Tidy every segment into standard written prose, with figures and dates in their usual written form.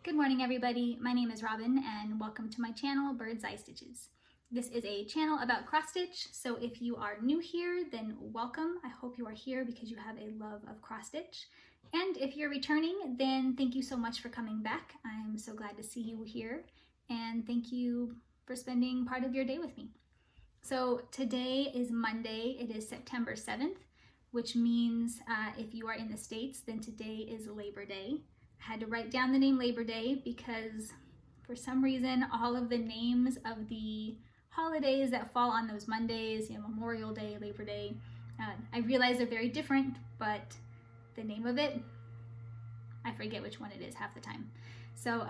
Good morning everybody, my name is Robin and welcome to my channel BirdsEyeStitches. This is a channel about cross stitch, so if you are new here then welcome. I hope you are here because you have a love of cross stitch. And if you're returning, then thank you so much for coming back. I'm so glad to see you here and thank you for spending part of your day with me. So today is Monday, it is September 7th, which means if you are in the States, then today is Labor Day. I had to write down the name Labor Day because for some reason all of the names of the holidays that fall on those Mondays, Memorial Day, Labor Day, I realize they're very different, but the name of it, I forget which one it is half the time. So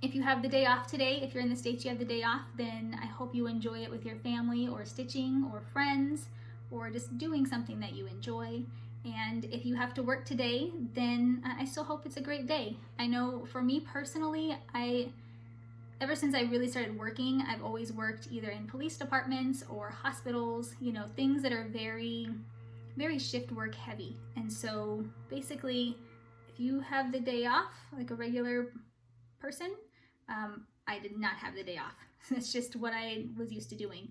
if you have the day off today, if you're in the States, you have the day off, then I hope you enjoy it with your family or stitching or friends or just doing something that you enjoy. And if you have to work today, then I still hope it's a great day. I know for me personally, ever since I really started working, I've always worked either in police departments or hospitals, things that are very, very shift work heavy. And so basically, if you have the day off, like a regular person, I did not have the day off. That's just what I was used to doing.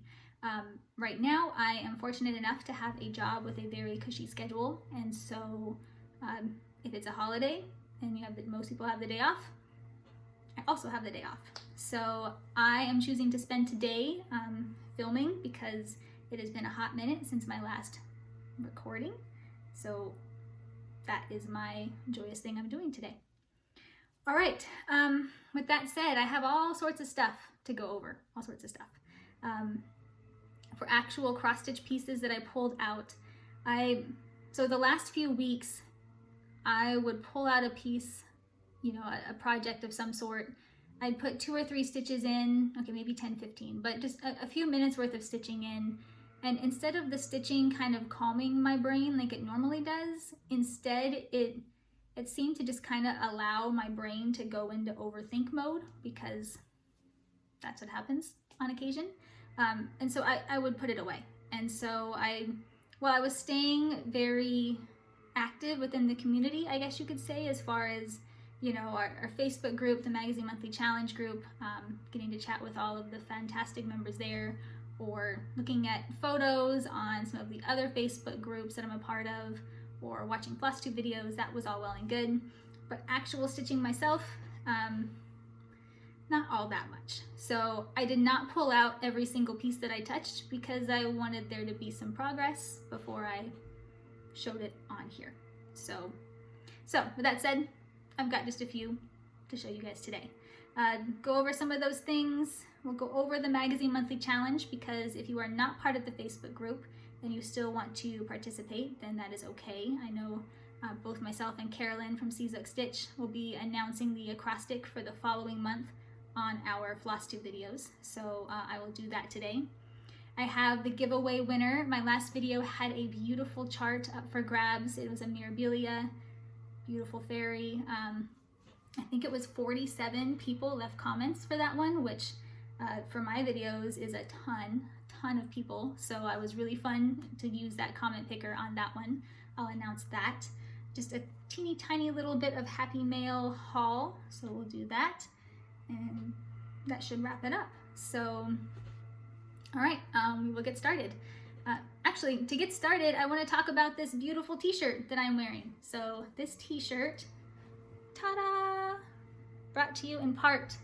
Right now, I am fortunate enough to have a job with a very cushy schedule, and so if it's a holiday and most people have the day off, I also have the day off. So I am choosing to spend today filming because it has been a hot minute since my last recording. So that is my joyous thing I'm doing today. All right, with that said, I have all sorts of stuff to go over, all sorts of stuff. For actual cross stitch pieces that I pulled out, so the last few weeks, I would pull out a piece, a project of some sort. I'd put 2 or 3 stitches in, okay, maybe 10, 15, but just a few minutes worth of stitching in. And instead of the stitching kind of calming my brain like it normally does, instead it seemed to just kind of allow my brain to go into overthink mode, because that's what happens on occasion. And so I would put it away. And so I was staying very active within the community, I guess you could say, as far as, our Facebook group, the Magazine Monthly Challenge group, getting to chat with all of the fantastic members there, or looking at photos on some of the other Facebook groups that I'm a part of, or watching Flosstube videos. That was all well and good. But actual stitching myself, not all that much. So I did not pull out every single piece that I touched because I wanted there to be some progress before I showed it on here. So with that said, I've got just a few to show you guys today. Go over some of those things. We'll go over the Magazine Monthly Challenge, because if you are not part of the Facebook group and you still want to participate, then that is okay. I know both myself and Carolyn from Seasook Stitch will be announcing the acrostic for the following month on our Flosstube videos, so I will do that today. I have the giveaway winner. My last video had a beautiful chart up for grabs. It was a mirabilia, beautiful fairy. I think it was 47 people left comments for that one, which for my videos is a ton of people. So I was really fun to use that comment picker on that one. I'll announce that. Just a teeny tiny little bit of Happy Mail haul, so we'll do that. And that should wrap it up. So, all right, we will get started. Actually, to get started, I want to talk about this beautiful t-shirt that I'm wearing. So this t-shirt, ta-da, brought to you in part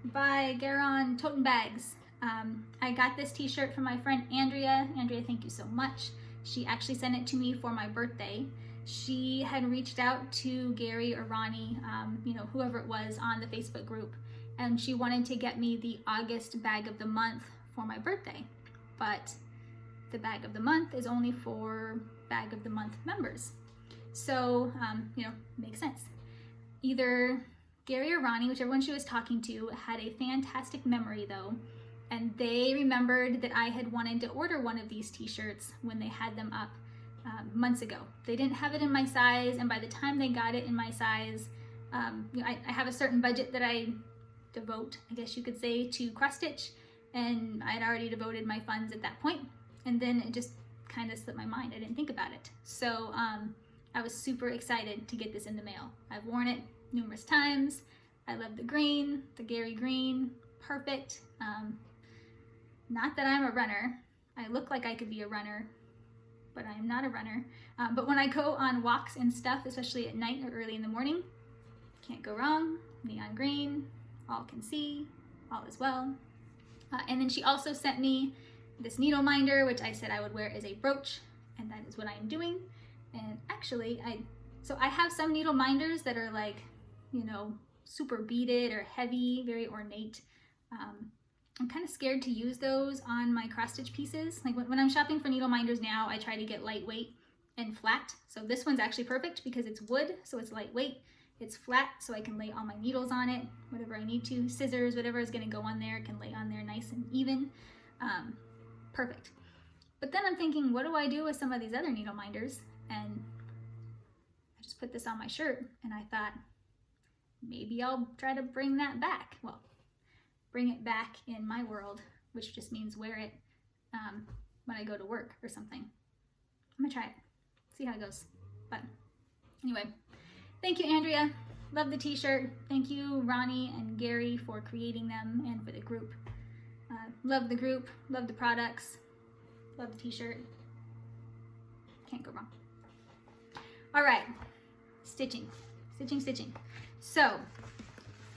by Garon Toten Bags. I got this t-shirt from my friend Andrea. Andrea, thank you so much. She actually sent it to me for my birthday. She had reached out to Gary or Ronnie, whoever it was on the Facebook group, and she wanted to get me the August bag of the month for my birthday. But the bag of the month is only for bag of the month members. So, makes sense. Either Gary or Ronnie, whichever one she was talking to, had a fantastic memory though, and they remembered that I had wanted to order one of these t-shirts when they had them up months ago. They didn't have it in my size, and by the time they got it in my size, I have a certain budget that I devote, I guess you could say, to cross stitch, and I'd already devoted my funds at that point, and then it just kind of slipped my mind. I didn't think about it. So I was super excited to get this in the mail. I've worn it numerous times. I love the green, the Gary Green, perfect. Not that I'm a runner. I look like I could be a runner, but I'm not a runner. But when I go on walks and stuff, especially at night or early in the morning, can't go wrong. Neon green, all can see, all is well. And then she also sent me this needle minder, which I said I would wear as a brooch, and that is what I'm doing. And actually, I have some needle minders that are like, you know, super beaded or heavy, very ornate. I'm kind of scared to use those on my cross stitch pieces. Like when I'm shopping for needle minders now, I try to get lightweight and flat. So this one's actually perfect because it's wood, so it's lightweight. It's flat, so I can lay all my needles on it, whatever I need to. Scissors, whatever is gonna go on there, can lay on there nice and even. Perfect. But then I'm thinking, what do I do with some of these other needle minders? And I just put this on my shirt, and I thought, maybe I'll try to bring that back. Well, bring it back in my world, which just means wear it when I go to work or something. I'm gonna try it, see how it goes. But anyway, thank you, Andrea. Love the t-shirt. Thank you, Ronnie and Gary, for creating them and for the group. Love the group, love the products, love the t-shirt. Can't go wrong. All right, stitching. So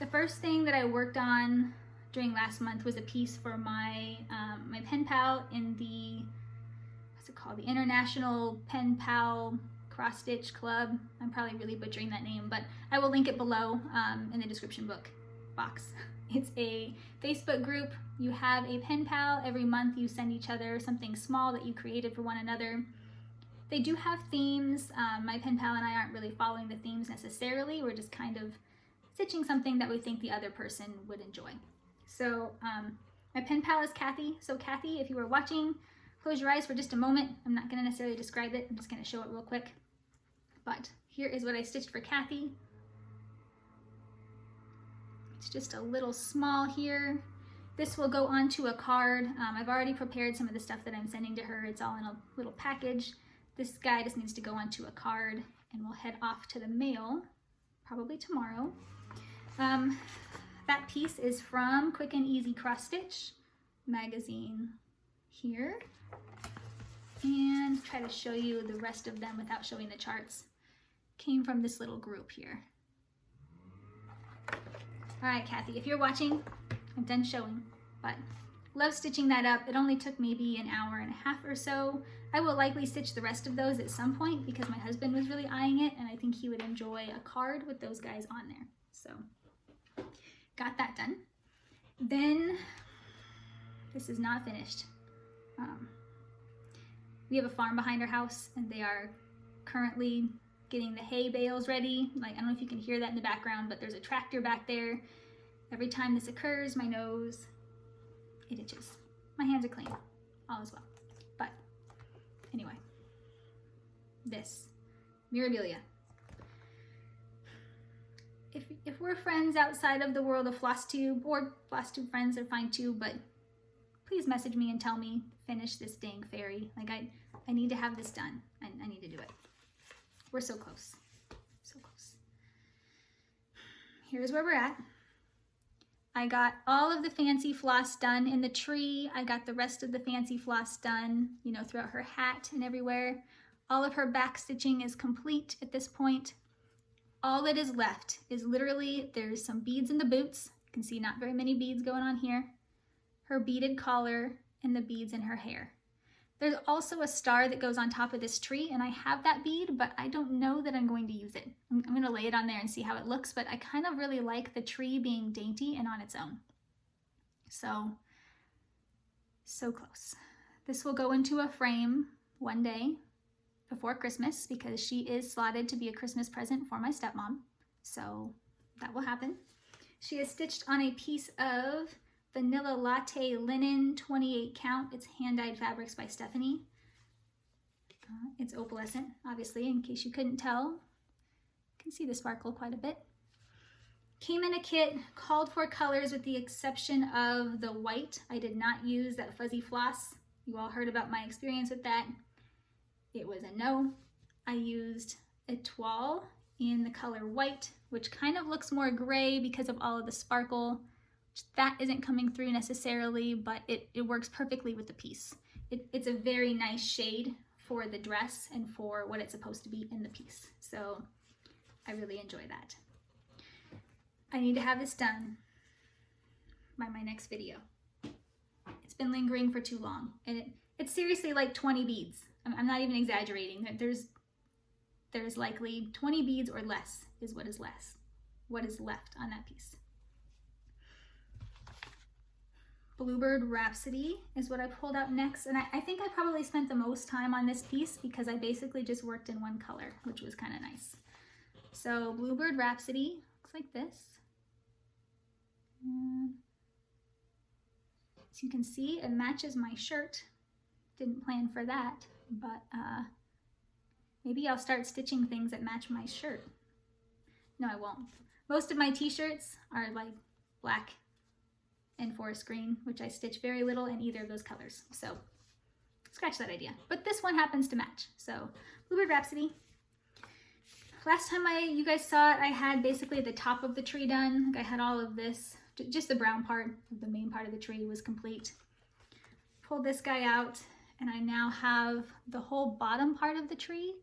the first thing that I worked on during last month was a piece for my my pen pal in the, what's it called? The International Pen Pal Cross Stitch Club. I'm probably really butchering that name, but I will link it below in the description box. It's a Facebook group. You have a pen pal. Every month you send each other something small that you created for one another. They do have themes. My pen pal and I aren't really following the themes necessarily. We're just kind of stitching something that we think the other person would enjoy. So my pen pal is Kathy. So Kathy, if you were watching, close your eyes for just a moment. I'm not gonna necessarily describe it. I'm just gonna show it real quick. But here is what I stitched for Kathy. It's just a little small here. This will go onto a card. I've already prepared some of the stuff that I'm sending to her. It's all in a little package. This guy just needs to go onto a card, and we'll head off to the mail, probably tomorrow. That piece is from Quick and Easy Cross Stitch magazine here. And try to show you the rest of them without showing the charts. Came from this little group here. All right, Kathy, if you're watching, I'm done showing, but love stitching that up. It only took maybe an hour and a half or so. I will likely stitch the rest of those at some point because my husband was really eyeing it, and I think he would enjoy a card with those guys on there. So got that done. Then this is not finished. We have a farm behind our house, and they are currently getting the hay bales ready. Like, I don't know if you can hear that in the background, but there's a tractor back there. Every time this occurs, my nose, it itches. My hands are clean, all is well. But anyway, this, mirabilia. If we're friends outside of the world of Flosstube, or Flosstube friends are fine too, but please message me and tell me, finish this dang fairy. Like, I need to have this done. I need to do it. We're so close, so close. Here's where we're at. I got all of the fancy floss done in the tree. I got the rest of the fancy floss done, you know, throughout her hat and everywhere. All of her back stitching is complete at this point. All that is left is literally, there's some beads in the boots. You can see not very many beads going on here. Her beaded collar and the beads in her hair. There's also a star that goes on top of this tree, and I have that bead, but I don't know that I'm going to use it. I'm going to lay it on there and see how it looks, but I kind of really like the tree being dainty and on its own. So close. This will go into a frame one day before Christmas because she is slotted to be a Christmas present for my stepmom. So that will happen. She is stitched on a piece of Vanilla Latte Linen 28 count. It's hand-dyed fabrics by Stephanie. It's opalescent, obviously, in case you couldn't tell. You can see the sparkle quite a bit. Came in a kit, called for colors with the exception of the white. I did not use that fuzzy floss. You all heard about my experience with that. It was a no. I used a toile in the color white which kind of looks more gray because of all of the sparkle. That isn't coming through necessarily, but it works perfectly with the piece. It's a very nice shade for the dress and for what it's supposed to be in the piece. So I really enjoy that. I need to have this done by my next video. It's been lingering for too long, and it's seriously like 20 beads. I'm not even exaggerating. There's likely 20 beads or less is what is left on that piece. Bluebird Rhapsody is what I pulled out next, and I think I probably spent the most time on this piece because I basically just worked in one color, which was kind of nice. So Bluebird Rhapsody looks like this. As you can see, it matches my shirt. Didn't plan for that, but maybe I'll start stitching things that match my shirt. No, I won't. Most of my t-shirts are like black and forest green, which I stitch very little in either of those colors. So scratch that idea. But this one happens to match. So Bluebird Rhapsody. Last time you guys saw it, I had basically the top of the tree done. I had all of this, just the brown part, the main part of the tree was complete. Pulled this guy out, and I now have the whole bottom part of the tree.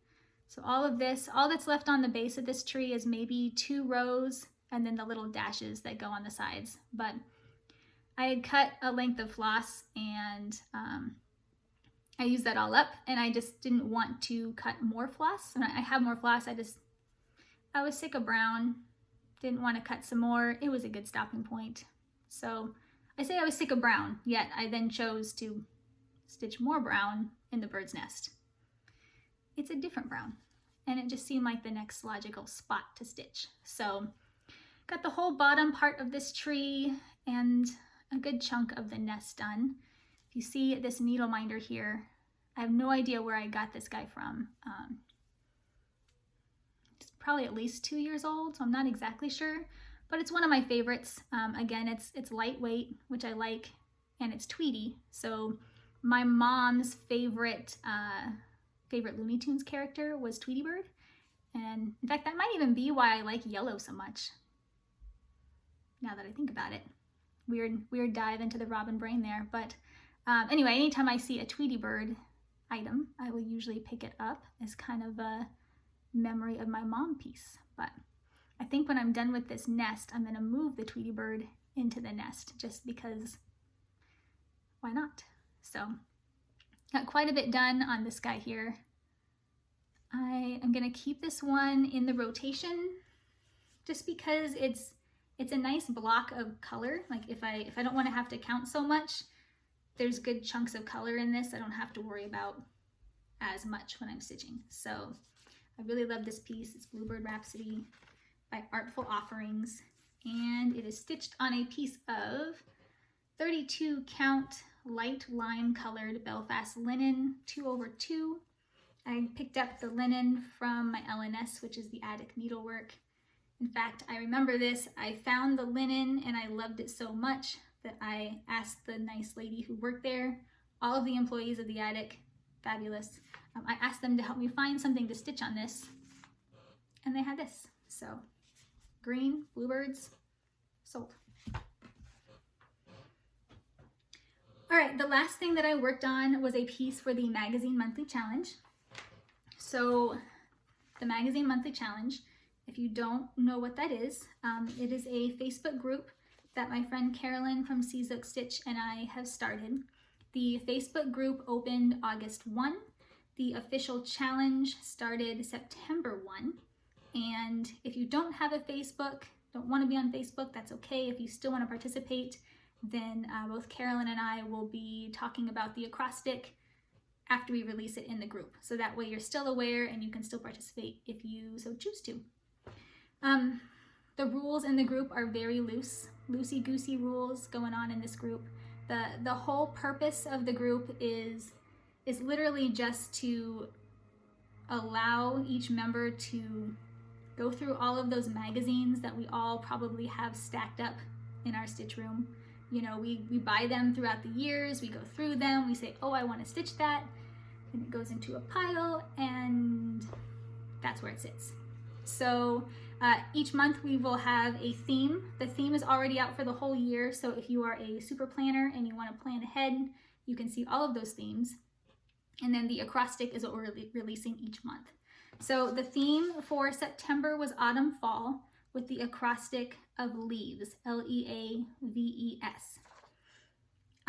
So all of this, all that's left on the base of this tree is maybe 2 rows and then the little dashes that go on the sides. But I had cut a length of floss, and I used that all up, and I just didn't want to cut more floss. And I have more floss, I was sick of brown, didn't want to cut some more. It was a good stopping point. So I say I was sick of brown, yet I then chose to stitch more brown in the bird's nest. It's a different brown, and it just seemed like the next logical spot to stitch. So got the whole bottom part of this tree and a good chunk of the nest done. If you see this needle minder here, I have no idea where I got this guy from. It's probably at least 2 years old, so I'm not exactly sure, but it's one of my favorites. Again, it's lightweight, which I like, and it's tweedy. So my mom's favorite Looney Tunes character was Tweety Bird, and in fact, that might even be why I like yellow so much, now that I think about it. Weird dive into the Robin brain there, but anyway, anytime I see a Tweety Bird item, I will usually pick it up as kind of a memory of my mom piece. But I think when I'm done with this nest, I'm gonna move the Tweety Bird into the nest, just because, why not? So got quite a bit done on this guy here. I am gonna keep this one in the rotation just because it's a nice block of color. Like if I don't want to have to count so much, there's good chunks of color in this. I don't have to worry about as much when I'm stitching. So I really love this piece. It's Bluebird Rhapsody by Artful Offerings, and it is stitched on a piece of 32 count light lime colored Belfast linen 2/2. I picked up the linen from my LNS, which is the Attic Needlework. In fact, I remember this, I found the linen and I loved it so much that I asked the nice lady who worked there, all of the employees of the attic, fabulous, I asked them to help me find something to stitch on this, and they had this. So green, bluebirds, sold. All right, the last thing that I worked on was a piece for the Magazine Monthly Challenge. So the Magazine Monthly Challenge, if you don't know what that is, it is a Facebook group that my friend Carolyn from Seazook Stitch and I have started. The Facebook group opened August 1. The official challenge started September 1. And if you don't have a Facebook, don't want to be on Facebook, that's okay. If you still want to participate, then both Carolyn and I will be talking about the acrostic after we release it in the group. So that way you're still aware and you can still participate if you so choose to. The rules in the group are very loose, loosey-goosey rules going on in this group. The whole purpose of the group is literally just to allow each member to go through all of those magazines that we all probably have stacked up in our stitch room. You know, we buy them throughout the years, we go through them, we say, oh, I want to stitch that, and it goes into a pile, and that's where it sits. So Each month we will have a theme. The theme is already out for the whole year, so if you are a super planner and you want to plan ahead, you can see all of those themes. And then the acrostic is what we're releasing each month. So the theme for September was Autumn Fall with the acrostic of leaves, Leaves.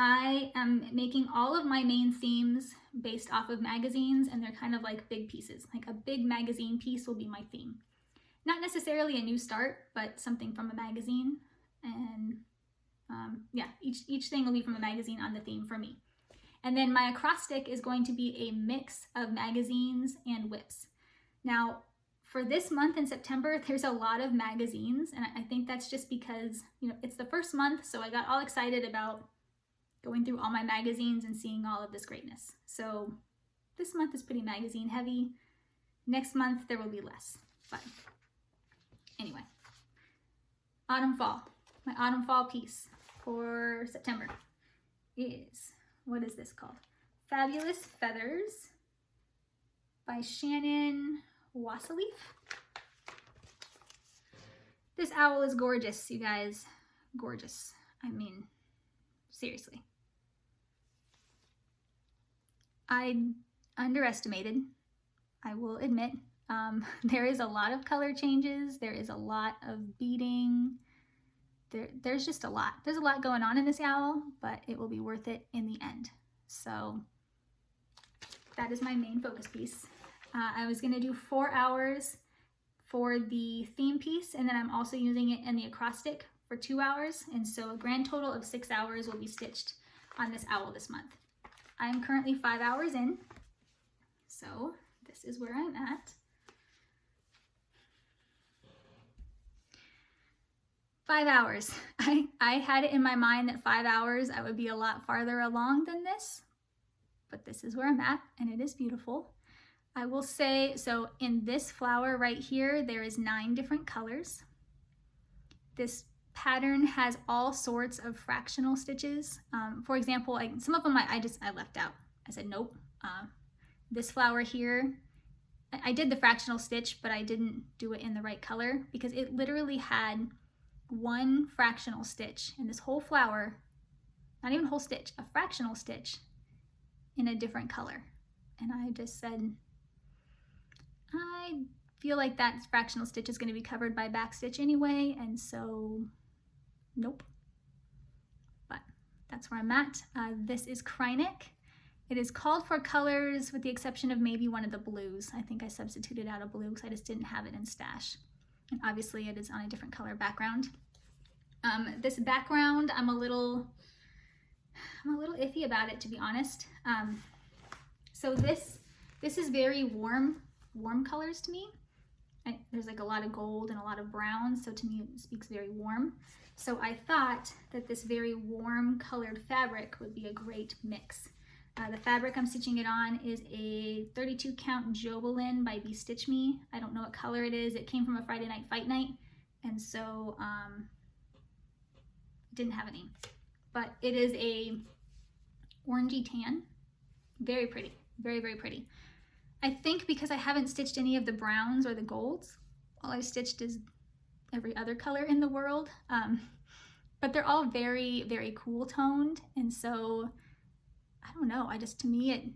I am making all of my main themes based off of magazines, and they're kind of like big pieces. Like a big magazine piece will be my theme. Not necessarily a new start, but something from a magazine. And yeah, each thing will be from a magazine on the theme for me. And then my acrostic is going to be a mix of magazines and whips. Now, for this month in September, there's a lot of magazines, and I think that's just because, you know, it's the first month, so I got all excited about going through all my magazines and seeing all of this greatness. So this month is pretty magazine heavy. Next month there will be less, but anyway. Autumn Fall. My Autumn Fall piece for September is, what is this called? Fabulous Feathers by Shannon Wassaleaf. This owl is gorgeous, you guys. Gorgeous. I mean, seriously. I underestimated, I will admit. There is a lot of color changes. There is a lot of beading. There's just a lot. There's a lot going on in this owl, but it will be worth it in the end. So that is my main focus piece. I was gonna do 4 hours for the theme piece, and then I'm also using it in the acrostic for 2 hours. And so a grand total of 6 hours will be stitched on this owl this month. I'm currently 5 hours in, so this is where I'm at. 5 hours. I had it in my mind that 5 hours I would be a lot farther along than this, but this is where I'm at, and it is beautiful. I will say, so in this flower right here, there is 9 different colors. This pattern has all sorts of fractional stitches. For example, like some of them I left out. I said, nope. This flower here, I did the fractional stitch, but I didn't do it in the right color because it literally had 1 fractional stitch in this whole flower, not even a whole stitch, a fractional stitch in a different color. And I just said, I feel like that fractional stitch is going to be covered by backstitch anyway, and so nope. But that's where I'm at. This is Krynic. It is called for colors with the exception of maybe one of the blues. I think I substituted out a blue because I just didn't have it in stash. And obviously it is on a different color background. This background, I'm a little iffy about it, to be honest. So this is very warm colors to me. There's like a lot of gold and a lot of brown, so to me it speaks very warm. So I thought that this very warm colored fabric would be a great mix. The fabric I'm stitching it on is a 32 count Jobelin by Be Stitch Me. I don't know what color it is. It came from a Friday Night Fight Night, and so it didn't have a name. But it is a orangey tan. Very pretty, very, very pretty. I think because I haven't stitched any of the browns or the golds, all I've stitched is every other color in the world. But they're all very, very cool toned, and so I don't know, to me,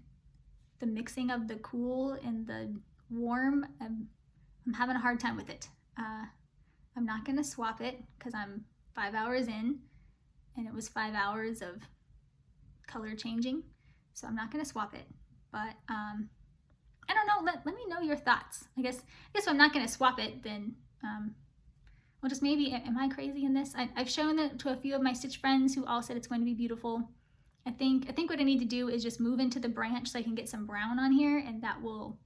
the mixing of the cool and the warm, I'm having a hard time with it. I'm not gonna swap it because I'm 5 hours in, and it was 5 hours of color changing, so I'm not gonna swap it. But I don't know, let me know your thoughts. I guess if I'm not gonna swap it, then well, just maybe, am I crazy in this? I've shown it to a few of my stitch friends who all said it's going to be beautiful. I think what I need to do is just move into the branch so I can get some brown on here, and that will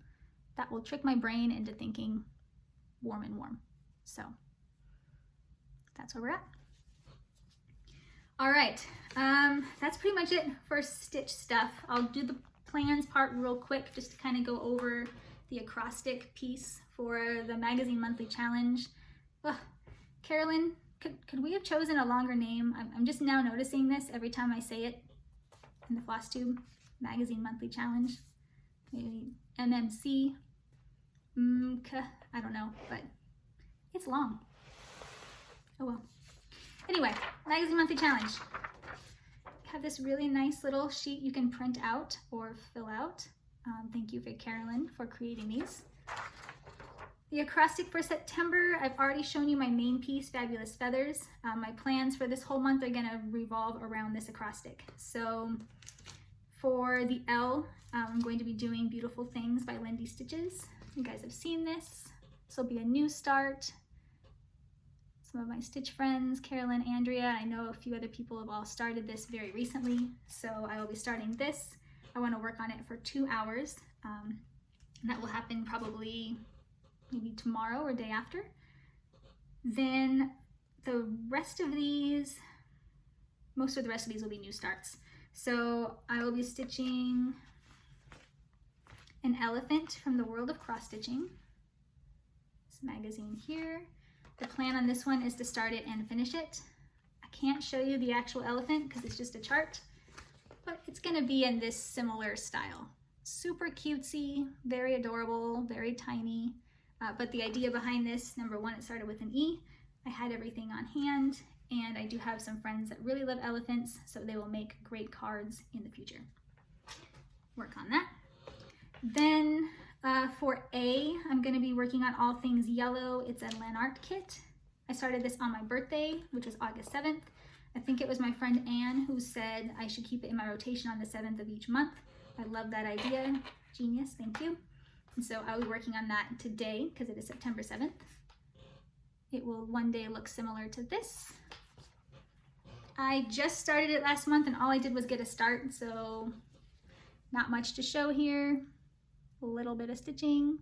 trick my brain into thinking warm and warm. So that's where we're at. All right, that's pretty much it for stitch stuff. I'll do the plans part real quick just to kind of go over the acrostic piece for the magazine monthly challenge. Ugh. Carolyn, could we have chosen a longer name? I'm just now noticing this every time I say it in the Flosstube magazine monthly challenge. Maybe MMC, I don't know, but It's long. Oh well. Anyway, Magazine Monthly Challenge. I have this really nice little sheet you can print out or fill out. Thank you for Carolyn for creating these. The acrostic for September, I've already shown you my main piece, Fabulous Feathers. My plans for this whole month are gonna revolve around this acrostic. So for the L, I'm going to be doing Beautiful Things by Lindy Stitches. You guys have seen this. This will be a new start. Some of my stitch friends, Carolyn, Andrea, I know a few other people have all started this very recently. So I will be starting this. I wanna work on it for 2 hours. And that will happen probably maybe tomorrow or day after. Then the rest of these, most of the rest of these will be new starts. So I will be stitching an elephant from the World of Cross Stitching. This magazine here. The plan on this one is to start it and finish it. I can't show you the actual elephant because it's just a chart, but it's gonna be in this similar style. Super cutesy, very adorable, very tiny. But the idea behind this, number one, it started with an E. I had everything on hand, and I do have some friends that really love elephants, so they will make great cards in the future. Work on that. Then for A, I'm gonna be working on all things yellow. It's a Len Art kit. I started this on my birthday, which was August 7th. I think it was my friend Anne who said I should keep it in my rotation on the 7th of each month. I love that idea. Genius, thank you. And so I'll be working on that today because it is September 7th. It will one day look similar to this. I just started it last month and all I did was get a start, so not much to show here. A little bit of stitching.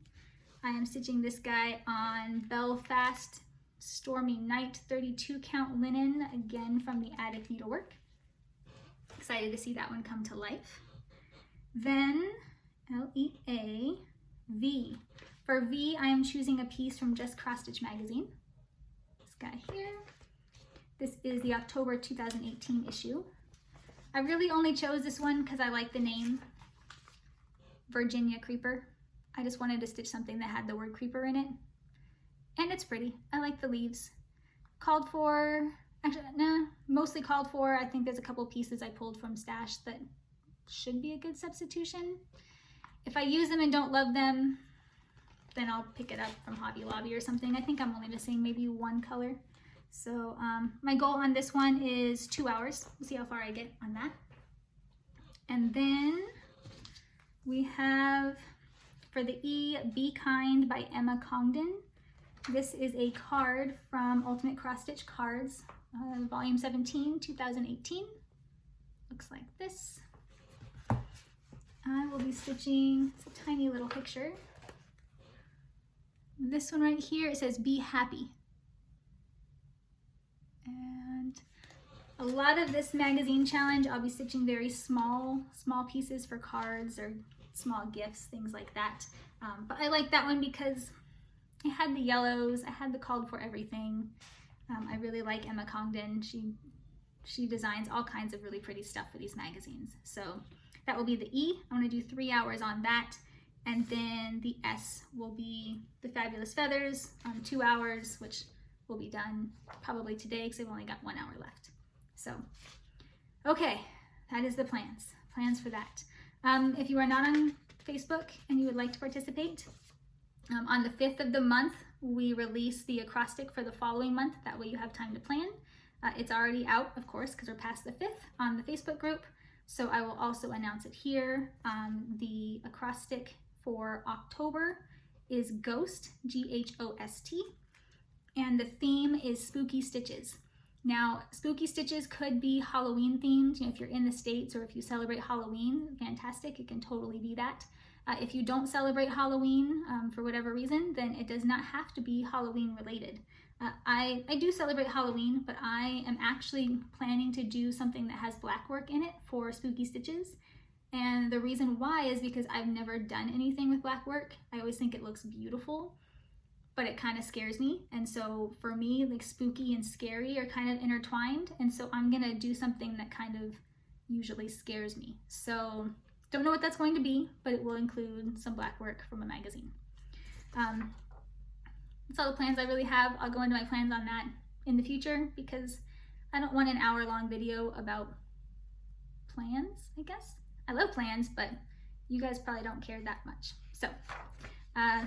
I am stitching this guy on Belfast Stormy Night 32 count linen, again from the Attic Needlework. Excited to see that one come to life. Then L-E-A, V. For V, I am choosing a piece from Just Cross Stitch magazine. This guy here. This is the October 2018 issue. I really only chose this one because I like the name, Virginia Creeper. I just wanted to stitch something that had the word creeper in it. And it's pretty. I like the leaves. Called for, actually, nah, mostly called for. I think there's a couple pieces I pulled from Stash that should be a good substitution. If I use them and don't love them, then I'll pick it up from Hobby Lobby or something. I think I'm only missing maybe one color. So my goal on this one is 2 hours. We'll see how far I get on that. And then we have for the E, Be Kind by Emma Congdon. This is a card from Ultimate Cross Stitch Cards, volume 17, 2018. Looks like this. I will be stitching, it's a tiny little picture. This one right here, it says Be Happy. And a lot of this magazine challenge, I'll be stitching very small pieces for cards or small gifts, things like that. But I like that one because I had the yellows, I had the called for everything. I really like Emma Congdon. She designs all kinds of really pretty stuff for these magazines. So that will be the E. I'm gonna do 3 hours on that. And then the S will be the Fabulous Feathers on 2 hours, which will be done probably today because I've only got 1 hour left. So, okay, that is the plans for that. If you are not on Facebook and you would like to participate, on the 5th of the month, we release the acrostic for the following month. That way you have time to plan. It's already out, of course, because we're past the 5th on the Facebook group. So I will also announce it here. The acrostic for October is Ghost, G-H-O-S-T, and the theme is Spooky Stitches. Now, Spooky Stitches could be Halloween themed. You know, if you're in the States or if you celebrate Halloween, fantastic, it can totally be that. If you don't celebrate Halloween for whatever reason, then it does not have to be Halloween related. I do celebrate Halloween, but I am actually planning to do something that has black work in it for Spooky Stitches. And the reason why is because I've never done anything with black work. I always think it looks beautiful, but it kind of scares me. And so for me, like spooky and scary are kind of intertwined. And so I'm gonna do something that kind of usually scares me. So don't know what that's going to be, but it will include some black work from a magazine. that's all the plans I really have. I'll go into my plans on that in the future because I don't want an hour-long video about plans, I guess. I love plans, but you guys probably don't care that much. So,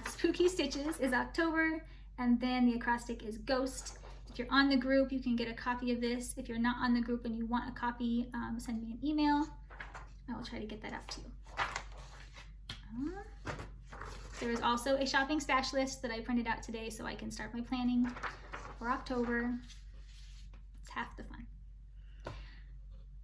Spooky Stitches is October, and then the acrostic is Ghost. If you're on the group, you can get a copy of this. If you're not on the group and you want a copy, send me an email. I will try to get that out to you. There is also a shopping stash list that I printed out today so I can start my planning for October. It's half the fun.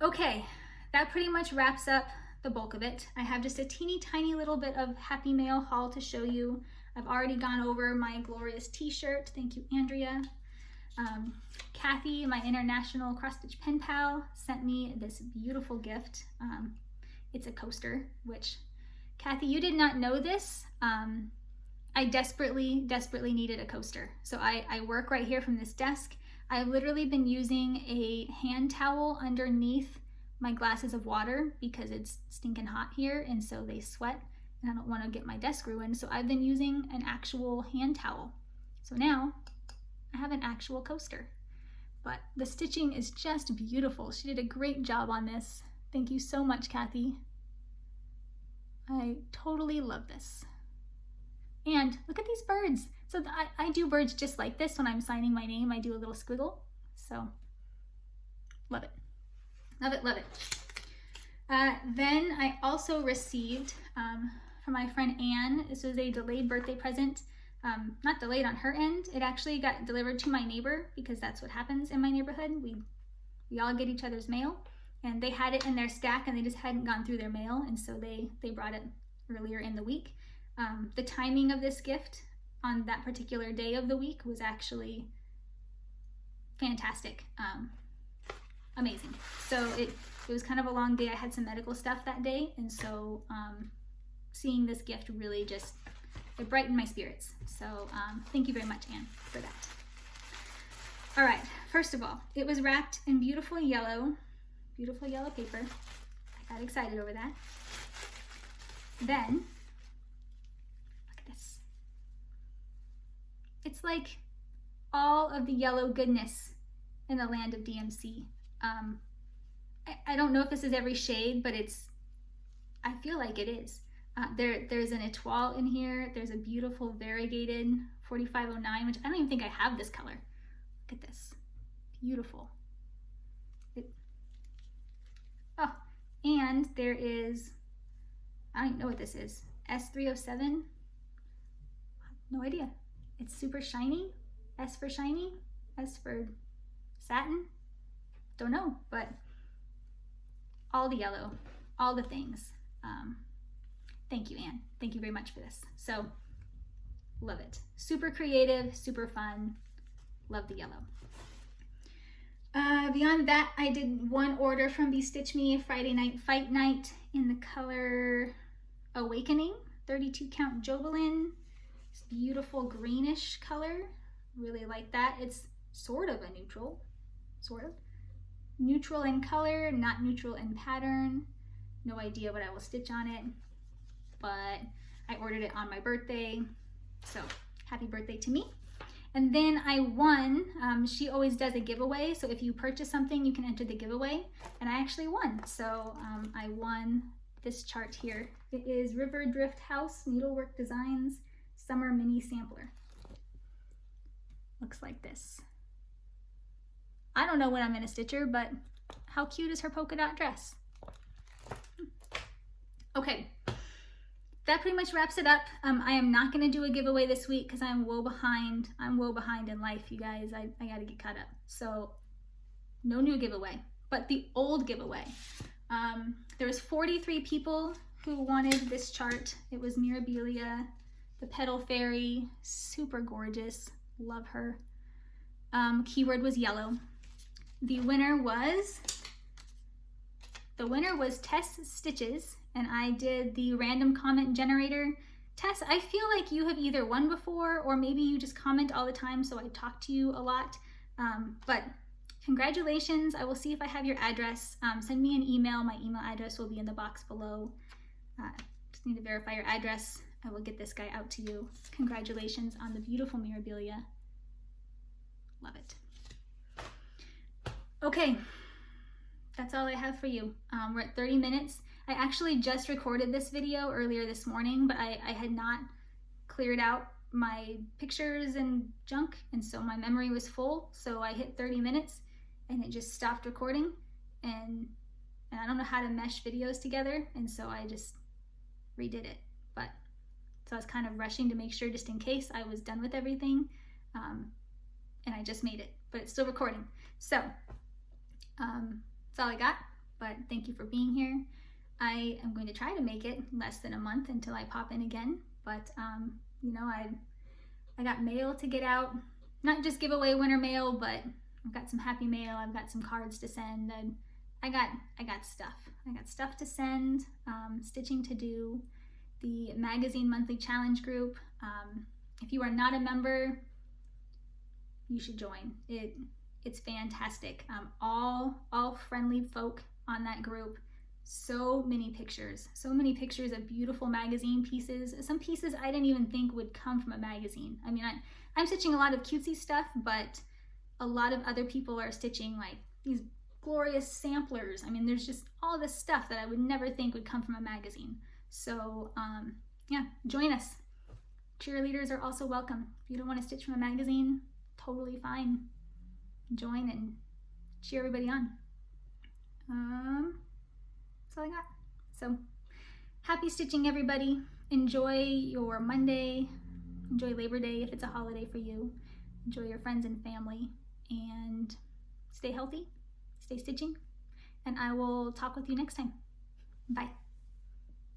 Okay, that pretty much wraps up the bulk of it. I have just a teeny tiny little bit of Happy Mail haul to show you. I've already gone over my glorious t-shirt. Thank you, Andrea. Kathy, my international cross-stitch pen pal, sent me this beautiful gift. It's a coaster, which, Kathy, you did not know this. I desperately needed a coaster. So I work right here from this desk. I've literally been using a hand towel underneath my glasses of water because it's stinking hot here and so they sweat and I don't want to get my desk ruined. So I've been using an actual hand towel. So now I have an actual coaster. But the stitching is just beautiful. She did a great job on this. Thank you so much, Kathy. I totally love this. And look at these birds. So I do birds just like this when I'm signing my name. I do a little squiggle. So love it. Love it, love it. Then I also received from my friend Anne, this was a delayed birthday present. Not delayed on her end. It actually got delivered to my neighbor because that's what happens in my neighborhood. We all get each other's mail, and they had it in their stack and they just hadn't gone through their mail, and so they brought it earlier in the week. The timing of this gift on that particular day of the week was actually fantastic. Amazing. So it was kind of a long day. I had some medical stuff that day, and so seeing this gift really just, it brightened my spirits. So thank you very much, Anne, for that. All right, first of all, it was wrapped in beautiful yellow paper. I got excited over that. Then, look at this. It's like all of the yellow goodness in the land of DMC. I don't know if this is every shade, but I feel like it is. There's an étoile in here. There's a beautiful variegated 4509, which I don't even think I have this color. Look at this. Beautiful. Oh, and there is, I don't even know what this is. S307. No idea. It's super shiny. S for shiny. S for satin. Don't know, but all the yellow, all the things. Thank you, Anne. Thank you very much for this. So, love it. Super creative, super fun. Love the yellow. Beyond that, I did one order from Stitch Me, Friday Night Fight Night, in the color Awakening, 32 count Jobelin. It's beautiful greenish color. Really like that. It's sort of a neutral, sort of. Neutral in color, not neutral in pattern. No idea what I will stitch on it, but I ordered it on my birthday, so happy birthday to me. And then I won. She always does a giveaway, so if you purchase something, you can enter the giveaway, and I actually won. So I won this chart here. It is River Drift House Needlework Designs Summer Mini Sampler. Looks like this. I don't know when I'm gonna stitch her, but how cute is her polka dot dress? Okay, that pretty much wraps it up. I am not gonna do a giveaway this week because I'm woe behind. I'm woe behind in life, you guys. I gotta get caught up. So no new giveaway, but the old giveaway. There was 43 people who wanted this chart. It was Mirabilia, the Petal Fairy, super gorgeous, love her. Keyword was yellow. The winner was Tess Stitches, and I did the random comment generator. Tess, I feel like you have either won before or maybe you just comment all the time, so I talk to you a lot. But congratulations. I will see if I have your address. Send me an email. My email address will be in the box below. Just need to verify your address. I will get this guy out to you. Congratulations on the beautiful mirabilia. Love it. Okay, that's all I have for you. We're at 30 minutes. I actually just recorded this video earlier this morning, but I had not cleared out my pictures and junk, and so my memory was full. So I hit 30 minutes and it just stopped recording, and I don't know how to mesh videos together, and so I just redid it. But so I was kind of rushing to make sure, just in case, I was done with everything, and I just made it, but it's still recording. So that's all I got, but thank you for being here. I am going to try to make it less than a month until I pop in again, but you know, I got mail to get out, not just giveaway winter mail, but I've got some happy mail, I've got some cards to send, and I got stuff. I got stuff to send, stitching to do, the magazine monthly challenge group. If you are not a member, you should join. It's fantastic. All friendly folk on that group. So many pictures of beautiful magazine pieces. Some pieces I didn't even think would come from a magazine. I mean, I'm stitching a lot of cutesy stuff, but a lot of other people are stitching like these glorious samplers. I mean, there's just all this stuff that I would never think would come from a magazine. So yeah, join us. Cheerleaders are also welcome. If you don't want to stitch from a magazine, totally fine. Join and cheer everybody on. That's all I got. So happy stitching, everybody. Enjoy your Monday. Enjoy Labor Day if it's a holiday for you. Enjoy your friends and family, and stay healthy, stay stitching, and I will talk with you next time. Bye.